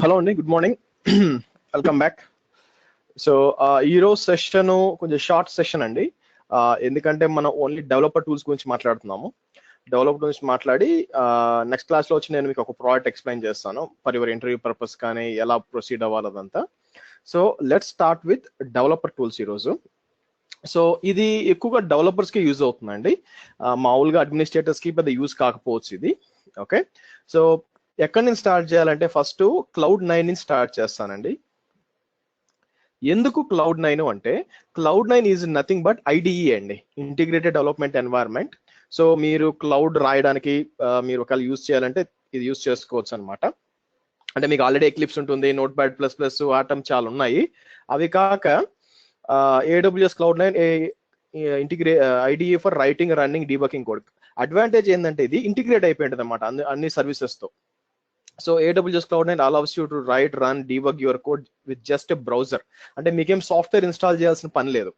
Hello అండి, good morning. Welcome back. So ఈరోజు session కొంచెం షార్ట్ సెషన్ అండి. ఎందుకంటే మనం ఓన్లీ డెవలపర్ టూల్స్ గురించి మాట్లాడుతున్నాము. డెవలపర్ గురించి మాట్లాడి నెక్స్ట్ క్లాస్లో వచ్చి నేను మీకు ఒక ప్రాజెక్ట్ ఎక్స్ప్లెయిన్ చేస్తాను ఫర్ యువర్ ఇంటర్వ్యూ పర్పస్ కానీ ఎలా ప్రొసీడ్ అవ్వాలి అదంతా. So let's start with developer tools ఈరోజు. సో ఇది ఎక్కువగా డెవలపర్స్కి యూజ్ అవుతుందండి, మామూలుగా అడ్మినిస్ట్రేటర్స్కి పెద్ద యూజ్ కాకపోవచ్చు ఇది. ఓకే, సో ఎక్కడి నుంచి స్టార్ట్ చేయాలంటే ఫస్ట్ Cloud9 నుంచి స్టార్ట్ చేస్తానండి. ఎందుకు Cloud9 అంటే Cloud9 is nothing but IDE అండి, ఇంటిగ్రేటెడ్ డెవలప్మెంట్ ఎన్వైర్న్మెంట్. సో మీరు క్లౌడ్ రాయడానికి మీరు ఒకవేళ యూజ్ చేయాలంటే ఇది యూజ్ చేసుకోవచ్చు అనమాట. అంటే మీకు ఆల్రెడీ ఎక్లిప్స్ ఉంటుంది, notepad plus plus Atom చాలా ఉన్నాయి. అవి కాక AWS Cloud9 IDE for writing, running, debugging code. Advantage ఏంటంటే ఇది ఇంటిగ్రేట్ అయిపోయింది అనమాట అన్ని సర్వీసెస్తో. So AWS Cloud9 allows you to write, run, debug your code with just a browser. అంటే మీకేం సాఫ్ట్వేర్ ఇన్స్టాల్ చేయాల్సిన పని లేదు.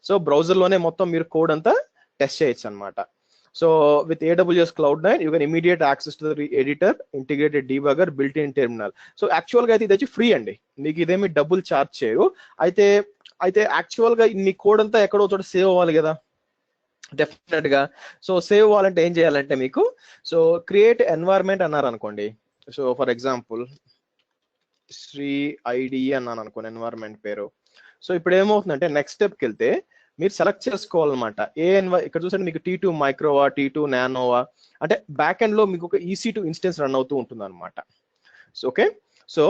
సో బ్రౌజర్లోనే మొత్తం మీరు కోడ్ అంతా టెస్ట్ చేయొచ్చు అనమాట. So with AWS Cloud9 you can immediate access to the editor, integrated debugger, built-in terminal. So యాక్చువల్గా అయితే ఇది వచ్చి ఫ్రీ అండి, మీకు ఇదేమి డబ్బులు ఛార్జ్ చేయరు. అయితే యాక్చువల్గా మీ కోడ్ అంతా ఎక్కడో చోట సేవ్ అవ్వాలి కదా డెఫినెట్ గా. సో సేవ్ అవ్వాలంటే ఏం చేయాలంటే మీకు సో క్రియేట్ ఎన్వైర్న్మెంట్ అన్నారు అనుకోండి. So for example Shri ID అన్నాను అనుకోండి ఎన్వైర్న్మెంట్ పేరు. సో ఇప్పుడు ఏమవుతుందంటే నెక్స్ట్ స్టెప్కి వెళ్తే మీరు సెలెక్ట్ చేసుకోవాలన్నమాట. ఇక్కడ చూసండి మీకు T2 మైక్రోవా, T2 నానోవా, అంటే బ్యాక్ ఎండ్ లో మీకు ఒక EC2 ఇన్స్టెన్స్ రన్ అవుతూ ఉంటుంది అనమాట. So okay, so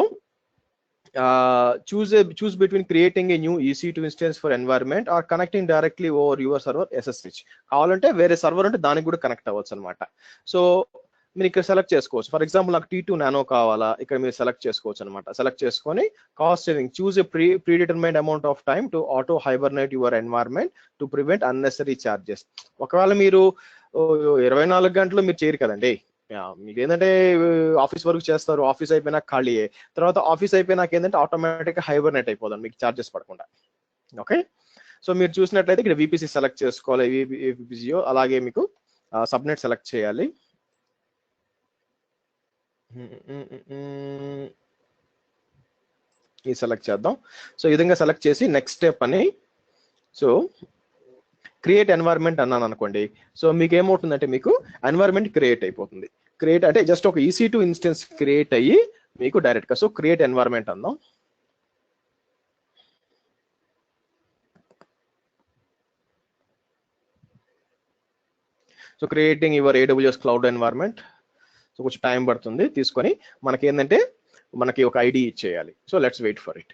choose between creating a new EC2 instance for environment or connecting directly over your server SSH. కావాలంటే వేరే సర్వర్ అంటే దానికి కూడా కనెక్ట్ అవ్వచ్చు అనమాట. సో మీరు ఇక్కడ సెలెక్ట్ చేసుకోవచ్చు. ఫర్ ఎగ్జాంపుల్ నాకు T2 నానో కావాలా, ఇక్కడ మీరు సెలెక్ట్ చేసుకోవచ్చు అనమాట. సెలెక్ట్ చేసుకొని cost saving, choose a predetermined amount of time to auto hibernate your environment to prevent unnecessary charges. ఒకవేళ మీరు 24 గంటలు మీరు చేయరు కదండి, మీకు ఏంటంటే ఆఫీస్ వర్క్ చేస్తారు, ఆఫీస్ అయిపోయినా ఖాళీయే, తర్వాత ఆఫీస్ అయిపోయినాక ఏంటంటే ఆటోమేటిక్గా హైబర్నేట్ అయిపోదాం మీకు చార్జెస్ పడకుండా. ఓకే, సో మీరు చూసినట్లయితే ఇక్కడ VPC సెలెక్ట్ చేసుకోవాలి, VPCO. అలాగే మీకు సబ్నెట్ సెలెక్ట్ చేయాలి. ఇది సెలెక్ట్ చేద్దాం. సో ఈ విధంగా సెలెక్ట్ చేసి నెక్స్ట్ స్టెప్ అని సో క్రియేట్ ఎన్వైర్న్మెంట్ అన్నాను అనుకోండి. సో మీకు ఏమవుతుందంటే మీకు ఎన్వైర్న్మెంట్ క్రియేట్ అయిపోతుంది. క్రియేట్ అంటే జస్ట్ ఒక EC2 ఇన్స్టెన్స్ క్రియేట్ అయ్యి మీకు డైరెక్ట్గా సో క్రియేట్ ఎన్వైర్న్మెంట్ అందాం. So creating your AWS cloud environment. So కొంచెం టైం పడుతుంది తీసుకొని, మనకి ఏంటంటే మనకి ఒక ఐడి ఇచ్చేయాలి. So let's wait for it.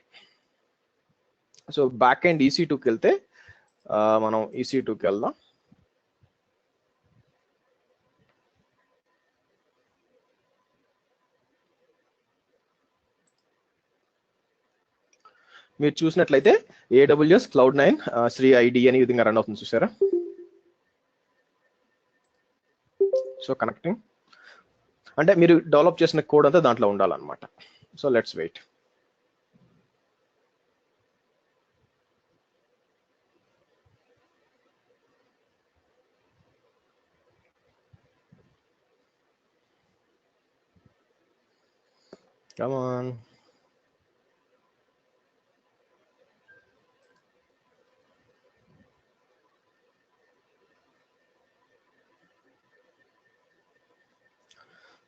So back end EC2కి వెళ్తే మనం EC2కి వెళ్దాం. మీరు చూసినట్లయితే AWS Cloud9 శ్రీ ఐడి అని విధంగా రన్ అవుతుంది, చూసారా? సో కనెక్టింగ్ అంటే మీరు డెవలప్ చేసిన కోడ్ అంతా దాంట్లో ఉండాలన్నమాట. So let's wait. Come on.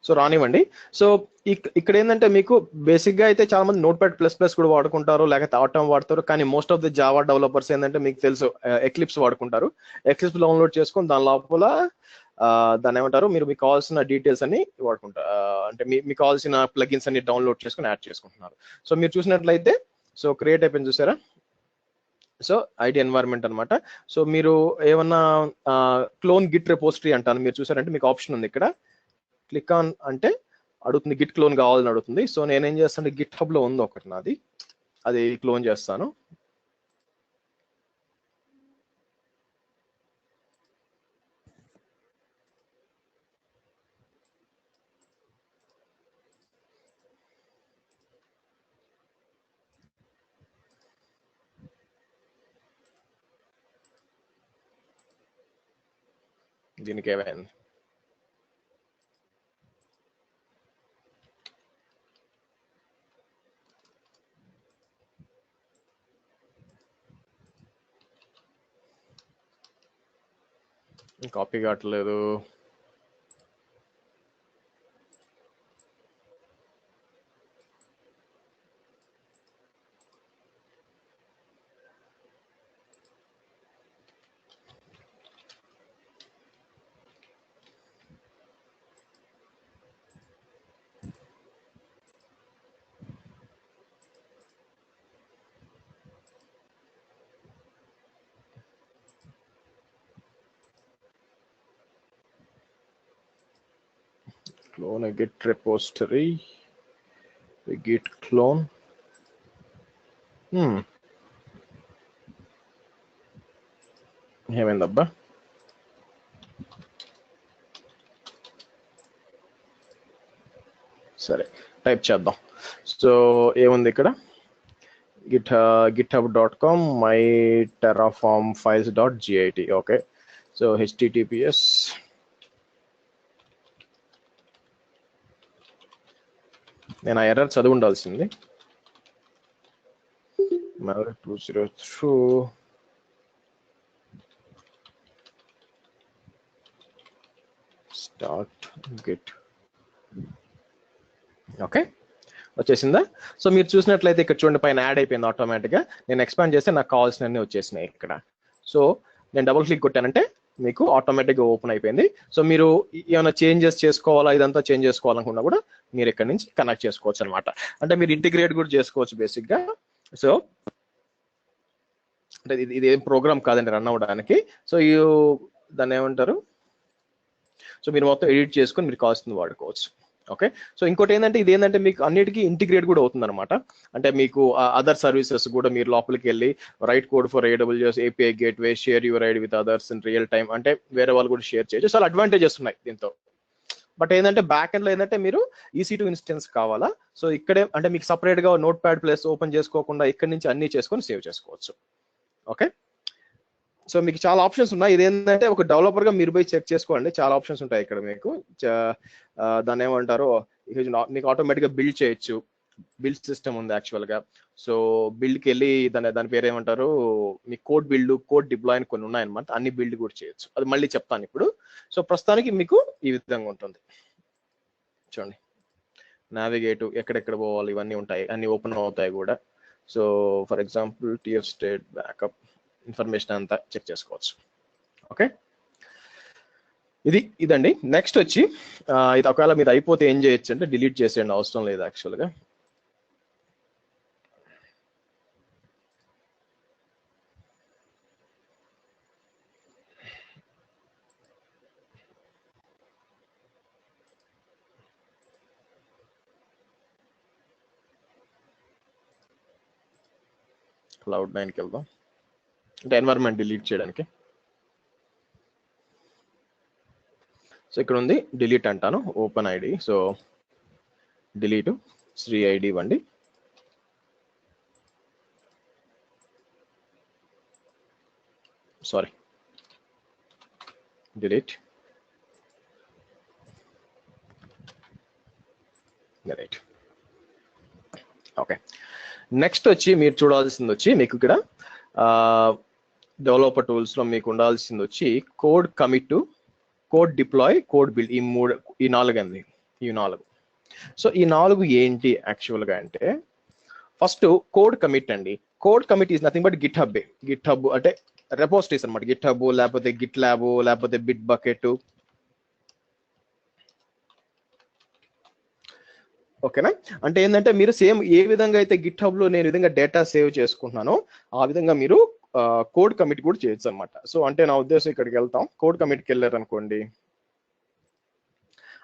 So రానివ్వండి. సో ఇక్కడ ఏంటంటే మీకు బేసిక్గా అయితే చాలా మంది నోట్ ప్యాడ్ ప్లస్ ప్లస్ కూడా వాడుకుంటారు, లేకపోతే ఆటమ్ వాడతారు. కానీ most of the Java developers ఏంటంటే మీకు తెలుసు ఎక్లిప్స్ వాడుకుంటారు. ఎక్లిప్స్ డౌన్లోడ్ చేసుకొని దాని లోపల దాన్ని ఏమంటారు, మీకు కావాల్సిన డీటెయిల్స్ అన్ని వాడుకుంటారు. అంటే మీకు కావాల్సిన ప్లగిన్స్ అన్ని డౌన్లోడ్ చేసుకొని యాడ్ చేసుకుంటున్నారు. సో మీరు చూసినట్లయితే సో క్రియేట్ అయిపోయింది, చూసారా? సో ఐడి ఎన్వైర్న్మెంట్ అనమాట. సో మీరు ఏమన్నా క్లోన్ గిట్ రెపోజిటరీ అంటాను, మీరు చూసారంటే మీకు ఆప్షన్ ఉంది ఇక్కడ. క్లిక్ ఆన్ అంటే అడుగుతుంది గిట్ క్లోన్ కావాలని అడుగుతుంది. సో నేనేం చేస్తాను, గిట్ హబ్ లో ఉంది ఒకటి నాది, అది క్లోన్ చేస్తాను. దీనికి ఏమైంది? కాపీ కావట్లేదు. Clone a git repository, a git clone. ఏమైందబ్బా? సరే టైప్ చేద్దాం. సో ఏముంది ఇక్కడ? github.com my terraform files.git. Okay, so https నేను ఆ ఎర్రర్ చదివి ఉండాల్సింది. Maverick 202 start git. ఓకే, వచ్చేసిందా? సో మీరు చూసినట్లయితే ఇక్కడ చూడండి, పైన యాడ్ అయిపోయింది ఆటోమేటిక్గా. నేను ఎక్స్పాండ్ చేస్తే నాకు కావాల్సినవన్నీ వచ్చేసినాయి ఇక్కడ. సో నేను డబుల్ క్లిక్ కొట్టానంటే మీకు ఆటోమేటిక్గా ఓపెన్ అయిపోయింది. సో మీరు ఏమైనా చేంజెస్ చేసుకోవాలా, ఇదంతా చేంజ్ చేసుకోవాలనుకున్నా కూడా మీరు ఇక్కడ నుంచి కనెక్ట్ చేసుకోవచ్చు అనమాట. అంటే మీరు ఇంటిగ్రేట్ కూడా చేసుకోవచ్చు బేసిక్గా. సో అంటే ఇది ఏం ప్రోగ్రామ్ కాదండి రన్ అవ్వడానికి. సో దాన్ని ఏమంటారు, సో మీరు మొత్తం ఎడిట్ చేసుకొని మీరు కావాల్సింది వాడుకోవచ్చు. ఓకే, సో ఇంకోటి ఏంటంటే ఇది ఏంటంటే మీకు అన్నిటికీ ఇంటిగ్రేట్ కూడా అవుతుంది అనమాట. అంటే మీకు అదర్ సర్వీసెస్ కూడా మీరు లోపలికి వెళ్ళి right code for AWS API gateway, share your ID with others in real time, అంటే వేరే వాళ్ళు కూడా షేర్ చేయొచ్చు. చాలా అడ్వాంటేజెస్ ఉన్నాయి దీంతో. బట్ ఏంటంటే బ్యాక్ ఎండ్ లో ఏంటంటే మీరు EC2 ఇన్స్టెన్స్ కావాలా. సో ఇక్కడే అంటే మీకు సపరేట్ గా నోట్ ప్యాడ్ ప్లస్ ఓపెన్ చేసుకోకుండా ఇక్కడ నుంచి అన్ని చేసుకొని సేవ్ చేసుకోవచ్చు. ఓకే, సో మీకు చాలా ఆప్షన్స్ ఉన్నాయి. ఇదేంటంటే ఒక డెవలపర్ గా మీరు పోయి చెక్ చేసుకోండి, చాలా ఆప్షన్స్ ఉంటాయి ఇక్కడ మీకు. దాన్ని ఏమంటారు, మీకు ఆటోమేటిక్ గా బిల్డ్ చేయొచ్చు. బిల్డ్ సిస్టమ్ ఉంది యాక్చువల్ గా. సో బిల్డ్కి వెళ్ళి దాని పేరు ఏమంటారు, మీ కోడ్ బిల్డ్, కోడ్ డిప్లాయ్ అని కొన్ని ఉన్నాయన్నమాట. అన్ని బిల్డ్ కూడా చేయొచ్చు, అది మళ్ళీ చెప్తాను ఇప్పుడు. సో ప్రస్తుతానికి మీకు ఈ విధంగా ఉంటుంది చూడండి. నావిగేట్, ఎక్కడెక్కడ పోవాలి ఇవన్నీ ఉంటాయి, అన్ని ఓపెన్ అవుతాయి కూడా. So for example TF state backup information అంతా చెక్ చేసుకోవచ్చు. ఓకే, ఇదండి. నెక్స్ట్ వచ్చి ఇది ఒకవేళ మీరు అయిపోతే ఏం చేయొచ్చు అంటే డిలీట్ చేసేయండి, అవసరం లేదు యాక్చువల్గా. Cloud9కి వెళ్దాం, అంటే ఎన్వైరన్మెంట్ డిలీట్ చేయడానికి. సో ఇక్కడ ఉంది డిలీట్ అంటాను, ఓపెన్ ఐడి. సో డిలీట్ శ్రీ ఐడి ఇవ్వండి. Sorry, delete. Right, okay. Next వచ్చి మీరు చూడాల్సింది వచ్చి మీకు ఇక్కడ డెవలపర్ టూల్స్ లో మీకు ఉండాల్సింది వచ్చి code commit, code deploy, code build. ఈ నాలుగు అండి, ఈ నాలుగు. సో ఈ నాలుగు ఏంటి యాక్చువల్ గా అంటే, ఫస్ట్ కోడ్ కమిట్ అండి. Code commit is nothing but GitHub. GitHub అంటే రెపోజిటరీస్ అనమాట. గిట్హబ్ లేకపోతే గిట్ ల్యాబ్ లేకపోతే బిట్ బకెట్. ఓకేనా? అంటే ఏంటంటే మీరు సేమ్ ఏ విధంగా అయితే గిట్హబ్ లో నేను విధంగా డేటా సేవ్ చేసుకుంటున్నానో ఆ విధంగా మీరు కోడ్ కమిట్ కూడా చేయొచ్చు అనమాట. సో అంటే నా ఉద్దేశం, ఇక్కడికి వెళ్తాం, కోడ్ కమిట్కి వెళ్ళారు అనుకోండి,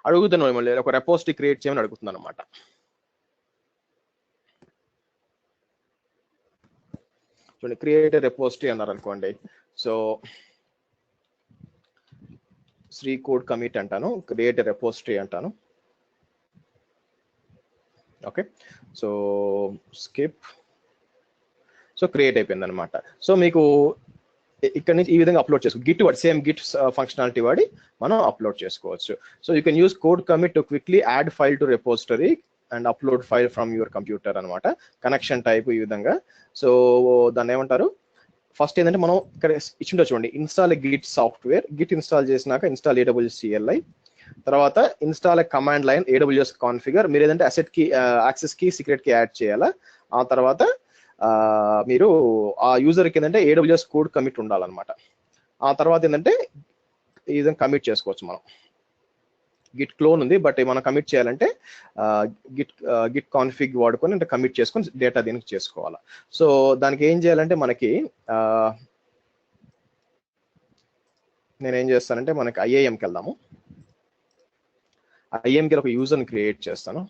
అడుగుతున్నాం మళ్ళీ ఒక రెపోజిటరీ క్రియేట్ చేయమని అడుగుతున్నాను అనమాట. చూడండి, క్రియేట్ రెపోజిటరీ అన్నారు అనుకోండి. సో శ్రీ కోడ్ కమిట్ అంటాను, క్రియేట్ రెపోజిటరీ అంటాను. Okay, so skip. So create అయిపోయింది అనమాట. సో మీకు ఇక్కడ నుంచి ఈ విధంగా అప్లోడ్ చేసుకో, గిట్ వాడి సేమ్ గిట్ ఫంక్షనాలిటీ వాడి మనం అప్లోడ్ చేసుకోవచ్చు. So you can use code commit to quickly add file to repository and upload file from your computer అనమాట. కనెక్షన్ టైప్ ఈ విధంగా. సో దాన్ని ఏమంటారు, ఫస్ట్ ఏంటంటే మనం ఇక్కడ ఇచ్చిండో చూడండి, install Git software. Git install చేసినాక ఇన్స్టాల్ AWS CLI, తర్వాత install command line AWS configure. మీరు ఏదంటే అసెట్ కి, యాక్సెస్ కి, సీక్రెట్ కి యాడ్ చేయాలా. ఆ తర్వాత మీరు ఆ యూజర్ కి ఏంటంటే AWS కోడ్ కమిట్ ఉండాలన్నమాట. ఆ తర్వాత ఏంటంటే ఈ విధంగా కమిట్ చేసుకోవచ్చు మనం. గిట్ క్లోన్ ఉంది, బట్ మనం కమిట్ చేయాలంటే గిట్ కాన్ఫిగ్ వాడుకొని అంటే కమిట్ చేసుకొని డేటా దీనికి చేసుకోవాలి. సో దానికి ఏం చేయాలంటే మనకి నేనేం చేస్తానంటే మనకి IAMకి వెళ్దాము. IAMకి ఒక యూజర్ని క్రియేట్ చేస్తాను.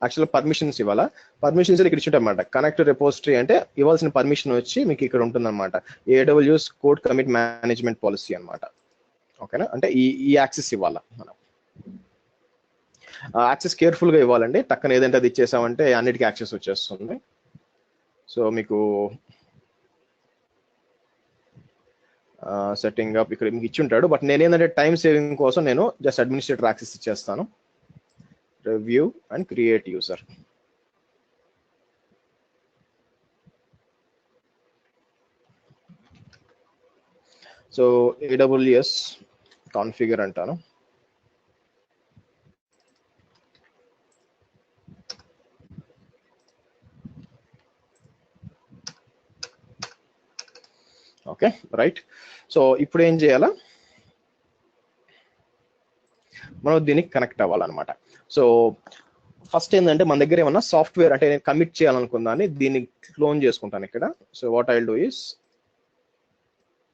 యాక్చువల్గా పర్మిషన్స్ ఇవ్వాలా. పర్మిషన్స్ ఇక్కడ ఇచ్చుంటామన్నమాట. కనెక్ట్ రిపోజిటరీ అంటే ఇవ్వాల్సిన పర్మిషన్ వచ్చి మీకు ఇక్కడ ఉంటుందన్నమాట. AWS code commit management policy అన్నమాట. ఓకేనా, అంటే ఈ యాక్సెస్ ఇవ్వాలా మనం. యాక్సెస్ కేర్ఫుల్ గా ఇవ్వాలండి. టక్కన ఏదంటే అది ఇచ్చేసామంటే అన్నిటికీ యాక్సెస్ వచ్చేస్తుంది. సో మీకు సెట్టింగ్ అప్ ఇక్కడ మీకు ఇచ్చి ఉంటాడు, బట్ నేనేంటంటే టైం సేవింగ్ కోసం నేను జస్ట్ అడ్మినిస్ట్రేటర్ యాక్సెస్ ఇచ్చేస్తాను. Review and create user. So AWS configure అంటాను. Okay right. సో ఇప్పుడు ఏం చేయాలా, మనం దీనికి కనెక్ట్ అవ్వాలన్నమాట. సో ఫస్ట్ ఏంటంటే మన దగ్గర ఏమన్నా సాఫ్ట్వేర్ అంటే నేను కమిట్ చేయాలనుకుందాన్ని దీన్ని క్లోన్ చేసుకుంటాను ఇక్కడ. So what I will do is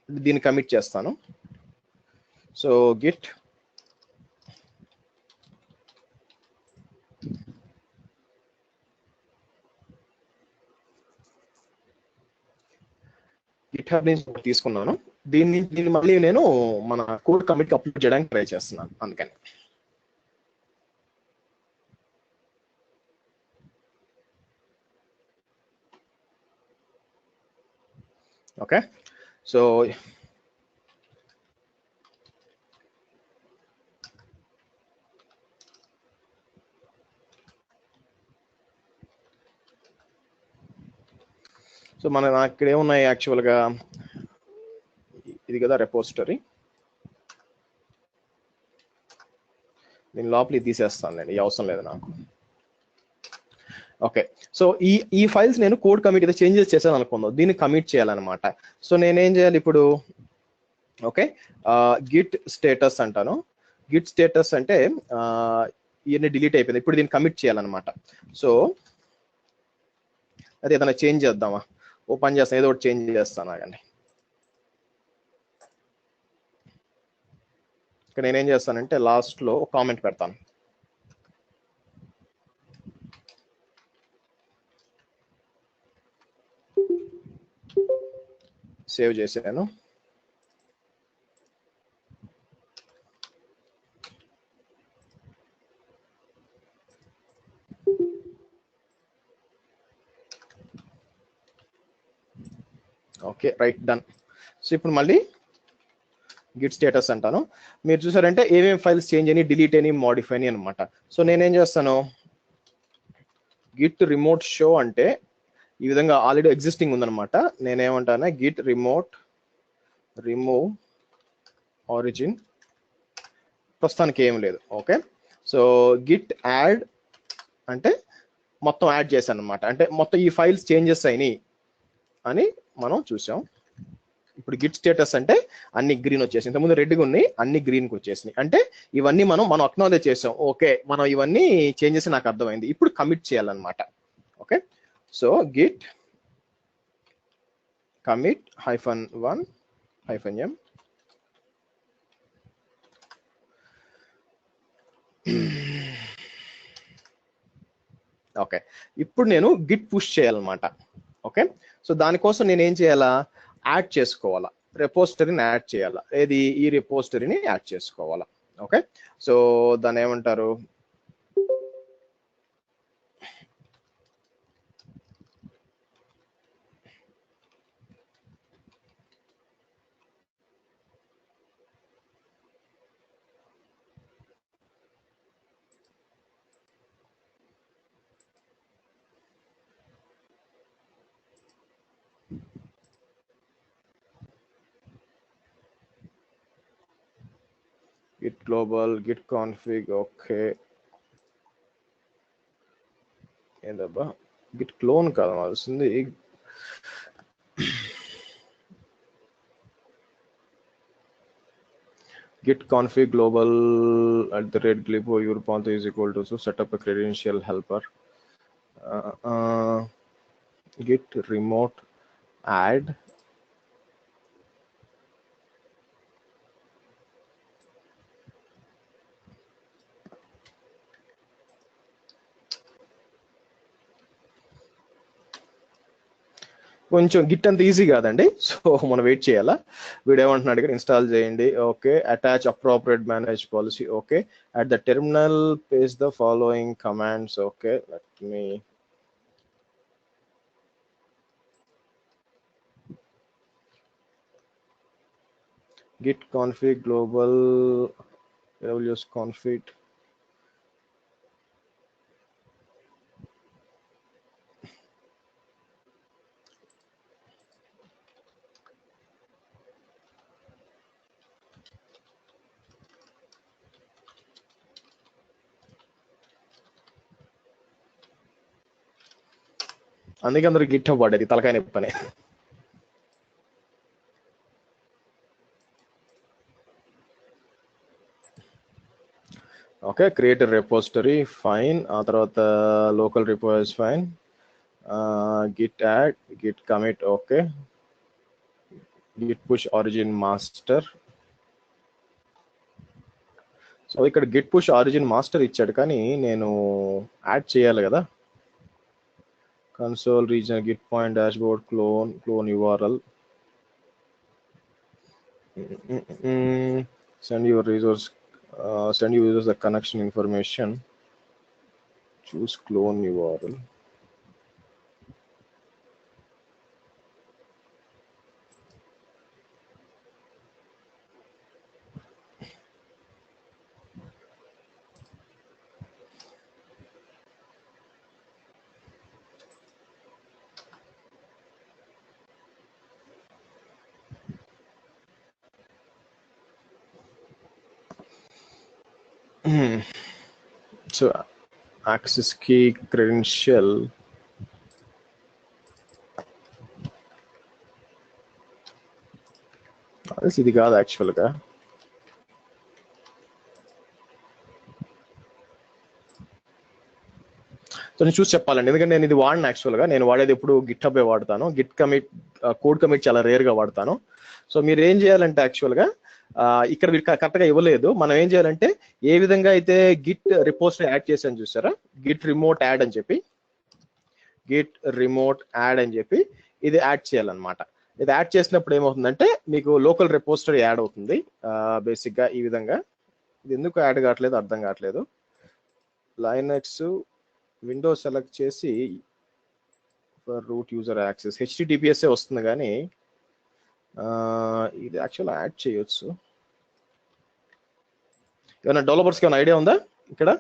దీన్ని కమిట్ చేస్తాను. సో గిట్ గిట్హబ్ నుంచి తీసుకున్నాను. దీన్ని మళ్ళీ నేను మన కోడ్ కమిట్ అప్లోడ్ చేయడానికి ట్రై చేస్తున్నాను అందుకని. ఓకే సో నాకు ఇక్కడ ఏమున్నాయి యాక్చువల్గా, ఇది కదా రెపోజిటరీ. దీని లోపల తీసేస్తాను నేను, ఈ అవసరం లేదు నాకు. ఓకే సో ఈ ఫైల్స్ నేను కోడ్ కమిట్ అయితే చేంజెస్ చేశాను అనుకుందాం, దీన్ని కమిట్ చేయాలన్నమాట. సో నేనేం చేయాలి ఇప్పుడు, ఓకే గిట్ స్టేటస్ అంటాను. గిట్ స్టేటస్ అంటే ఇవన్నీ డిలీట్ అయిపోయింది, ఇప్పుడు దీన్ని కమిట్ చేయాలన్నమాట. సో అదే ఏదైనా చేంజ్ చేద్దామా, ఓపెన్ చేస్తాను, ఏదో ఒకటి చేంజ్ చేస్తాను ఆగండి. ఇక్కడ నేనేం చేస్తానంటే లాస్ట్లో ఒక కామెంట్ పెడతాను. సేవ్ చేసాను. Okay right done. సో ఇప్పుడు మళ్ళీ గిట్ స్టేటస్ అంటాను. మీరు చూసారంటే ఏమేమి ఫైల్స్ చేంజ్ అని, డిలీట్ అని, మోడిఫై అని అనమాట. సో నేనేం చేస్తాను, గిట్ రిమోట్ షో అంటే ఈ విధంగా ఆల్రెడీ ఎగ్జిస్టింగ్ ఉందన్నమాట. నేనేమంటాను గిట్ రిమూవ్ ఆరిజిన్, ప్రస్తుతానికి ఏం లేదు. ఓకే సో గిట్ యాడ్ అంటే మొత్తం యాడ్ చేశాను అనమాట, అంటే మొత్తం ఈ ఫైల్స్ చేంజెస్ అయినాయి అని మనం చూసాం. ఇప్పుడు గిట్ స్టేటస్ అంటే అన్ని గ్రీన్ వచ్చేసి, ఇంతకుముందు రెడ్గా ఉన్నాయి అన్ని గ్రీన్కి వచ్చేసినాయి, అంటే ఇవన్నీ మనం అక్నాలెడ్జ్ చేసాం. ఓకే మనం ఇవన్నీ చేంజెస్ నాకు అర్థమైంది, ఇప్పుడు కమిట్ చేయాలన్నమాట. Okay so Git commit -1-m. Okay ఇప్పుడు నేను గిట్ పుష్ చేయాలన్నమాట. ఓకే సో దానికోసం నేను ఏం చేయాలా, యాడ్ చేసుకోవాలా, రెపోజిటరీని యాడ్ చేయాలా. ఏది, ఈ రెపోజిటరీని యాడ్ చేసుకోవాలా. ఓకే సో దాన్ని ఏమంటారు, git global git config. Okay, ఏందబ్బా git clone కాదు మాల్సింది. Git config global @glibho urpantho is equal to, so set up a credential helper. Git remote add కొంచెం గిట్ అంత ఈజీ కాదండి. సో మనం వెయిట్ చేయాలా. వీడు ఏమంటున్నాడు ఇక్కడ, ఇన్స్టాల్ చేయండి. Okay, attach appropriate manage policy. Okay, at the terminal paste the following commands. Okay, let me git config global aws config. అందుకే అందరూ గిట్ హబ్ వాడేది, తలకాయ నొప్పని. Okay, create repository, fine. ఆ తర్వాత local repo is fine. Git add, git commit. Okay, git push origin master. So ఇక్కడ git push origin master ఇచ్చాడు, కానీ నేను యాడ్ చేయాలి కదా. Console region git point dashboard clone URL. send users the connection information. Choose clone URL. So access key credential. ఇది కాదు యాక్చువల్గా. So నేను చూసి చెప్పాలండి, ఎందుకంటే నేను ఇది వాడిన యాక్చువల్గా. నేను వాడేది ఎప్పుడు గిట్ హబ్ వాడతాను. గిట్ కమిట్, కోడ్ కమిట్ చాలా రేర్గా వాడతాను. సో మీరు ఏం చేయాలంటే యాక్చువల్గా ఇక్కడ మీరు కరెక్ట్గా ఇవ్వలేదు. మనం ఏం చేయాలంటే, ఏ విధంగా అయితే గిట్ రిపోజిటరీ యాడ్ చేశాను చూసారా, గిట్ రిమోట్ యాడ్ అని చెప్పి, గిట్ రిమోట్ యాడ్ అని చెప్పి ఇది యాడ్ చేయాలన్నమాట. ఇది యాడ్ చేసినప్పుడు ఏమవుతుందంటే మీకు లోకల్ రిపోజిటరీ యాడ్ అవుతుంది బేసిక్గా ఈ విధంగా. ఇది ఎందుకు యాడ్ కావట్లేదు అర్థం కావట్లేదు. లైనక్స్ విండోస్ సెలెక్ట్ చేసి రూట్ యూజర్ యాక్సెస్ HTTPS వస్తుంది, కానీ ఇది యాక్చువల్ యాడ్ చేయొచ్చు. ఏమైనా డెవలపర్స్కి ఏమైనా ఐడియా ఉందా? ఇక్కడ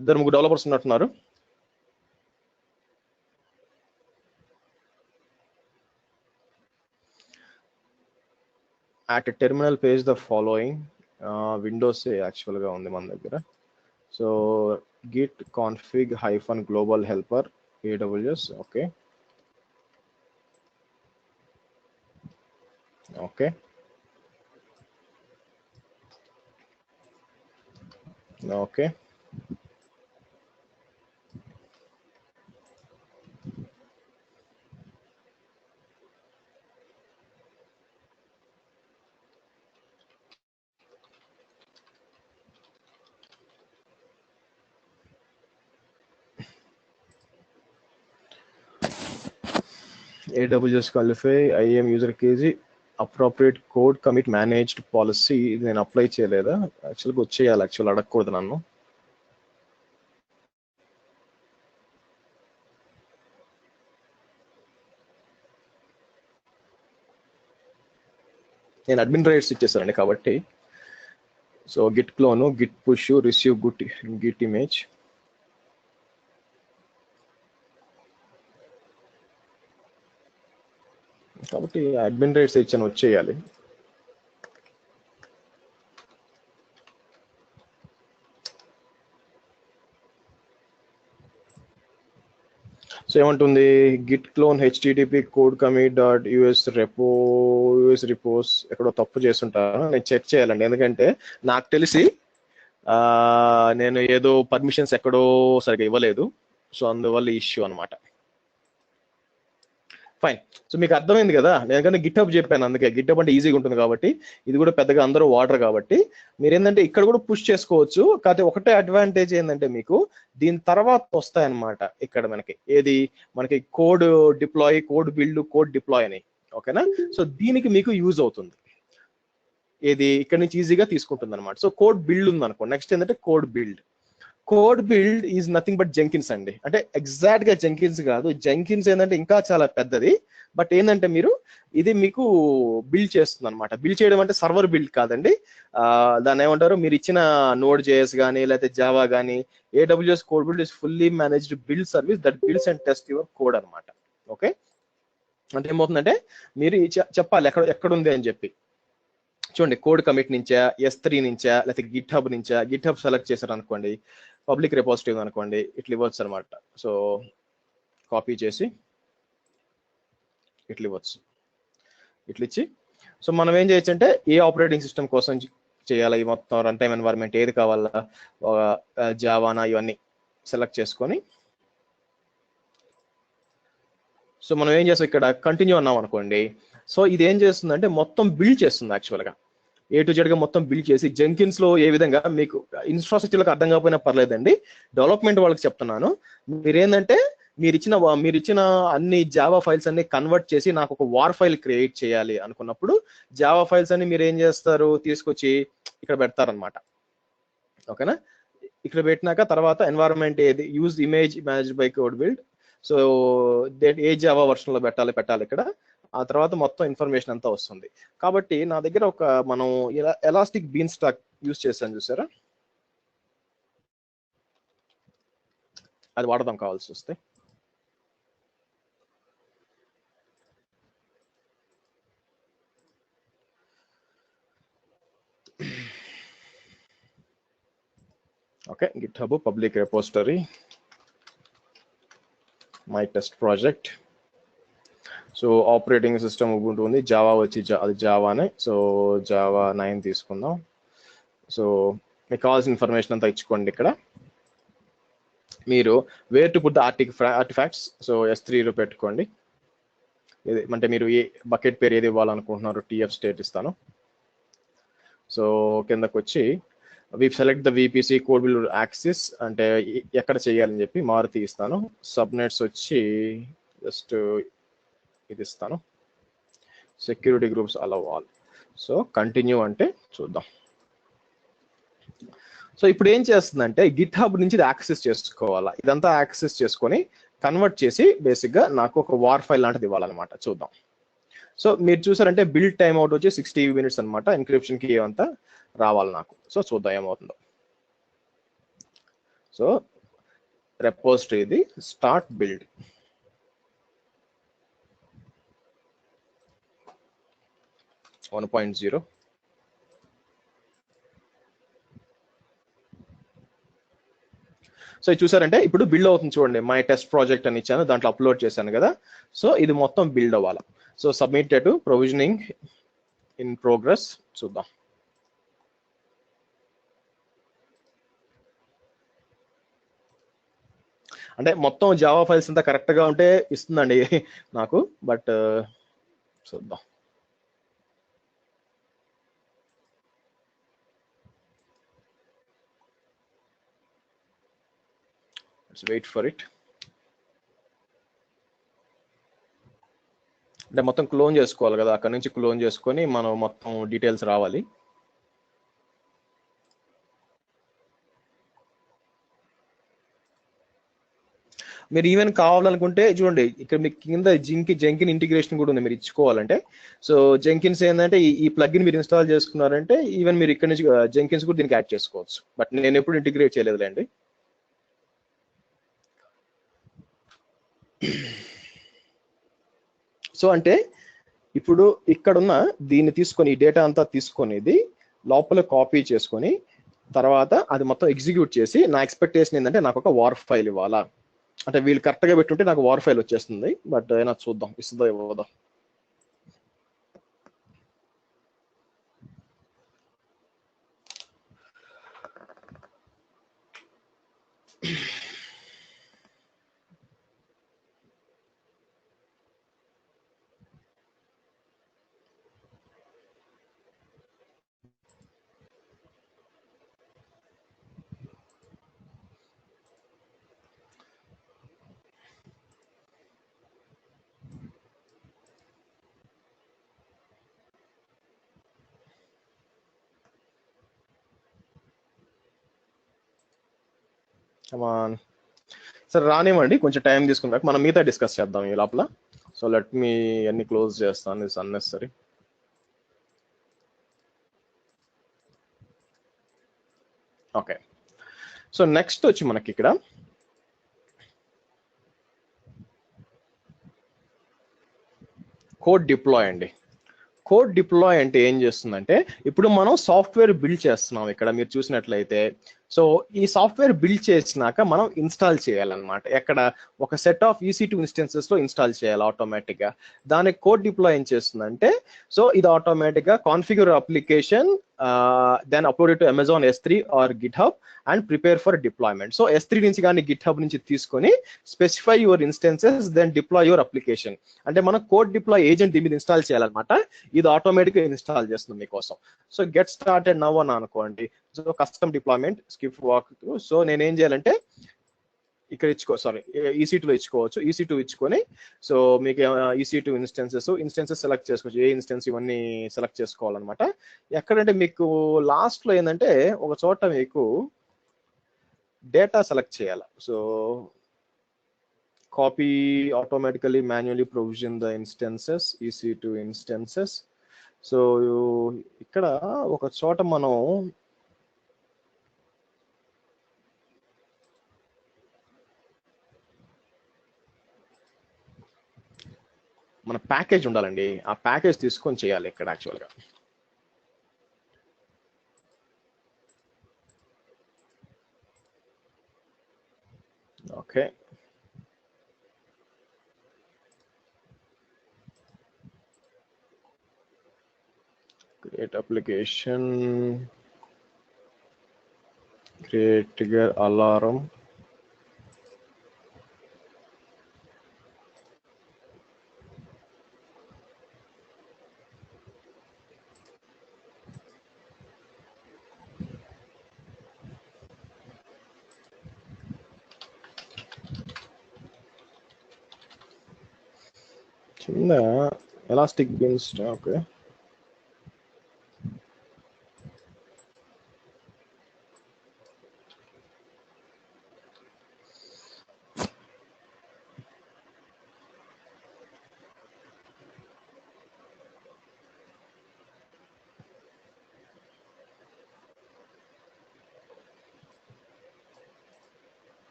2-3 డెవలపర్స్ ఉన్నట్టున్నారు. at a terminal page the following. Windows యాక్చువల్గా ఉంది మన దగ్గర. So git config -global helper AWS. Okay okay okay AWS qualify IAM user KG appropriate code commit managed policy. ఇది నేను అప్లై చేయలేదా? యాక్చువల్గా వచ్చేయాలి, యాక్చువల్ అడగకూడదు నన్ను. నేను అడ్మిన్ రైట్స్ ఇచ్చేసానండి కాబట్టి. So git clone, git push, receive git image. కాబట్టి అడ్మిన్ రైట్స్ ఇచ్చాను, వచ్చేయాలి. సో ఏమంటుంది, git clone http code commit dot US repos ఎక్కడో తప్పు చేస్తుంటాను, నేను చెక్ చేయాలండి. ఎందుకంటే నాకు తెలిసి నేను ఏదో పర్మిషన్స్ ఎక్కడో సరిగ్గా ఇవ్వలేదు, సో అందువల్ల ఇష్యూ అనమాట. ఫైన్. సో మీకు అర్థమైంది కదా, నేను కన్నా గిట్హబ్ చెప్పాను, అందుకే గిట్హబ్ అంటే ఈజీగా ఉంటుంది కాబట్టి, ఇది కూడా పెద్దగా అందరూ వాడరు కాబట్టి మీరు ఏంటంటే ఇక్కడ కూడా పుష్ చేసుకోవచ్చు. కాకపోతే ఒకటే అడ్వాంటేజ్ ఏంటంటే మీకు దీని తర్వాత వస్తాయన్నమాట ఇక్కడ మనకి code deploy, code build, code deploy అని. ఓకేనా? సో దీనికి మీకు యూజ్ అవుతుంది, ఏది ఇక్కడ నుంచి ఈజీగా తీసుకుంటుంది అనమాట. సో కోడ్ బిల్డ్ ఉంది అనుకో, నెక్స్ట్ ఏంటంటే code build is nothing but Jenkins అండి. అంటే ఎగ్జాక్ట్ గా జెంకిన్స్ కాదు, జెంకిన్స్ ఏంటంటే ఇంకా చాలా పెద్దది. బట్ ఏంటంటే ఇది మీకు బిల్డ్ చేస్తుంది అనమాట. బిల్డ్ చేయడం అంటే సర్వర్ బిల్డ్ కాదండి, దాన్ని ఏమంటారు, మీరు ఇచ్చిన నోడ్ జేఎస్ కానీ లేకపోతే జావా కానీ, AWS code build is fully managed build service that builds and test your code అనమాట. ఓకే, అంటే ఏమవుతుందంటే మీరు చెప్పాలి ఎక్కడ ఉంది అని చెప్పి. చూడండి, కోడ్ కమిట్ నుంచా, S3 నుంచా, లేకపోతే గిట్హబ్ నుంచా. గిట్హబ్ సెలెక్ట్ చేశారు అనుకోండి, పబ్లిక్ రిపోజిటరీ అనుకోండి, ఇట్లా ఇవ్వచ్చు అనమాట. సో కాపీ చేసి ఇట్లా ఇవ్వచ్చు, ఇట్లా ఇచ్చి సో మనం ఏం చేయొచ్చు అంటే ఏ ఆపరేటింగ్ సిస్టమ్ కోసం చేయాలి, ఈ మొత్తం రన్ టైమ్ ఎన్వైరన్మెంట్ ఏది కావాలా, జావానా, ఇవన్నీ సెలెక్ట్ చేసుకొని సో మనం ఏం చేస్తాం, ఇక్కడ కంటిన్యూ అన్నాం అనుకోండి. సో ఇది ఏం చేస్తుందంటే మొత్తం బిల్డ్ చేస్తుంది యాక్చువల్గా, A to Z గా మొత్తం బిల్డ్ చేసి. జెంకిన్స్ లో ఏ విధంగా మీకు ఇన్ఫ్రాస్ట్రక్చర్లకు అర్థం కాకపోయినా పర్లేదండి, డెవలప్మెంట్ వాళ్ళకి చెప్తున్నాను. మీరేంటంటే మీరు ఇచ్చిన అన్ని జావా ఫైల్స్ అన్ని కన్వర్ట్ చేసి నాకు ఒక వార్ ఫైల్ క్రియేట్ చేయాలి అనుకున్నప్పుడు జావా ఫైల్స్ అన్ని మీరు ఏం చేస్తారు, తీసుకొచ్చి ఇక్కడ పెడతారనమాట. ఓకేనా? ఇక్కడ పెట్టినాక తర్వాత ఎన్వైరన్మెంట్ ఏది, use image managed by code build. So A Java version లో పెట్టాలి ఇక్కడ, ఆ తర్వాత మొత్తం ఇన్ఫర్మేషన్ అంతా వస్తుంది. కాబట్టి నా దగ్గర మనం ఎలాస్టిక్ బీన్ స్టాక్ యూజ్ చేశాను, చూసారా? అది వాడదాం కావాల్సి వస్తే. Okay, GitHub public repository, my test project. So operating system Ubuntu ఉంది, జావా వచ్చి అది జావానే. సో జావా 9 తీసుకుందాం. సో మీకు కావాల్సిన ఇన్ఫర్మేషన్ అంతా ఇచ్చుకోండి. ఇక్కడ మీరు where to put the artifacts, so S3 పెట్టుకోండి. ఇది అంటే మీరు ఏ బకెట్ పేరు ఏది ఇవ్వాలనుకుంటున్నారు, TF స్టేట్ ఇస్తాను. సో కిందకు వచ్చి select the VPC code build access, అంటే ఎక్కడ చేయాలని చెప్పి మారుతి ఇస్తాను. సబ్నెట్స్ వచ్చి జస్ట్ ఇది ఇస్తాను, security groups allow all. So continue అంటే చూద్దాం. సో ఇప్పుడు ఏం చేస్తుందంటే గిట్హబ్ నుంచి ఇది యాక్సెస్ చేసుకోవాలా, ఇదంతా యాక్సెస్ చేసుకొని కన్వర్ట్ చేసి బేసిక్గా నాకు ఒక వార్ ఫైల్ లాంటిది ఇవ్వాలన్నమాట. చూద్దాం. సో మీరు చూసారంటే బిల్డ్ టైం అవుట్ వచ్చి 60 minutes అనమాట. ఎన్క్రిప్షన్ కి అంతా రావాలి నాకు. సో చూద్దాం ఏమవుతుందో. సో రెపోజిటరీ ఇది స్టార్ట్ బిల్డ్. వన్ 1.0. సో చూసారంటే ఇప్పుడు బిల్డ్ అవుతుంది చూడండి. మై టెస్ట్ ప్రాజెక్ట్ అని ఇచ్చాను, దాంట్లో అప్లోడ్ చేశాను కదా. సో ఇది మొత్తం బిల్డ్ అవ్వాలి. So submitted provisioning in progress. చూద్దాం. అంటే మొత్తం జావా ఫైల్స్ అంతా కరెక్ట్ గా ఉంటే ఇస్తుందండి నాకు, బట్ చూద్దాం. Let's wait for it. అంటే మొత్తం క్లోన్ చేసుకోవాలి కదా, అక్కడ నుంచి క్లోన్ చేసుకొని మనం మొత్తం డీటెయిల్స్ రావాలి. మీరు ఈవెన్ కావాలనుకుంటే చూడండి, ఇక్కడ మీకు కింద జెంకిన్ ఇంటిగ్రేషన్ కూడా ఉంది మీరు ఇచ్చుకోవాలంటే. సో జెంకిన్స్ ఏంటంటే ఈ ప్లగిన్ మీరు ఇన్స్టాల్ చేసుకున్నారంటే ఈవెన్ మీరు ఇక్కడ నుంచి జెంకిన్స్ కూడా దీనికి యాడ్ చేసుకోవచ్చు. బట్ నేను ఎప్పుడు ఇంటిగ్రేట్ చేయలేదులేండి. సో అంటే ఇప్పుడు ఇక్కడున్న దీన్ని తీసుకొని ఈ డేటా అంతా తీసుకొనేది లోపల కాపీ చేసుకొని తర్వాత అది మొత్తం ఎగ్జిక్యూట్ చేసి నా ఎక్స్పెక్టేషన్ ఏంటంటే నాకు ఒక వార్ ఫైల్ ఇవ్వాలా. అంటే వీళ్ళు కరెక్ట్ గా పెట్టుంటే నాకు వార్ ఫైల్ వచ్చేస్తుంది, బట్ అయినా చూద్దాం ఇస్తుందో ఇవ్వదో. సరే రానివ్వండి, కొంచెం టైం తీసుకున్నాక మనం మిగతా డిస్కస్ చేద్దాం ఈ లోపల. సో లెట్ మీ అన్ని క్లోజ్ చేస్తాను, it's unnecessary. Okay, so next వచ్చి మనకి ఇక్కడ కోడ్ డిప్లాయ్ అండి. కోడ్ డిప్లాయ్ అంటే ఏం చేస్తుందంటే, ఇప్పుడు మనం సాఫ్ట్వేర్ బిల్డ్ చేస్తున్నాం ఇక్కడ మీరు చూసినట్లయితే. సో ఈ సాఫ్ట్వేర్ బిల్డ్ చేసినాక మనం ఇన్స్టాల్ చేయాలన్నమాట. ఎక్కడ ఒక సెట్ ఆఫ్ EC2 ఇన్స్టెన్సెస్ లో ఇన్స్టాల్ చేయాలి ఆటోమేటిక్ గా. దానికి కోడ్ డిప్లాయ్ ఏం చేస్తుందంటే, సో ఇది ఆటోమేటిక్ గా configure application, then upload to Amazon S3 or GitHub and prepare for deployment. So S3 నుంచి కానీ గిట్హబ్ నుంచి తీసుకొని specify your instances, then deploy your application. అంటే మనం కోడ్ డిప్లాయ్ ఏజెంట్ దీని మీద ఇన్స్టాల్ చేయాలన్నమాట. ఇది ఆటోమేటిక్ గా ఇన్స్టాల్ చేస్తుంది మీకోసం. సో గెట్ స్టార్టెడ్ నవ్ అని అనుకోండి. So custom deployment skip walk through. So నేను ఏం చేయాలంటే ఇక్కడ EC2 ఇచ్చుకోవచ్చు. EC2 ఇచ్చుకొని, సో మీకు EC2 ఇన్స్టెన్సెస్ సెలెక్ట్ చేసుకోవచ్చు. ఏ ఇన్స్టెన్స్ ఇవన్నీ సెలెక్ట్ చేసుకోవాలన్నమాట. ఎక్కడంటే మీకు లాస్ట్ లో ఏంటంటే ఒక చోట మీకు డేటా సెలెక్ట్ చేయాలి. So copy automatically manually provision the instances, EC2 instances. So ఇక్కడ ఒక చోట మనం మన ప్యాకేజ్ ఉండాలండి. ఆ ప్యాకేజ్ తీసుకొని చేయాలి ఇక్కడ యాక్చువల్గా. Okay, create application, create trigger alarm, చిన్న elastic beans. Okay,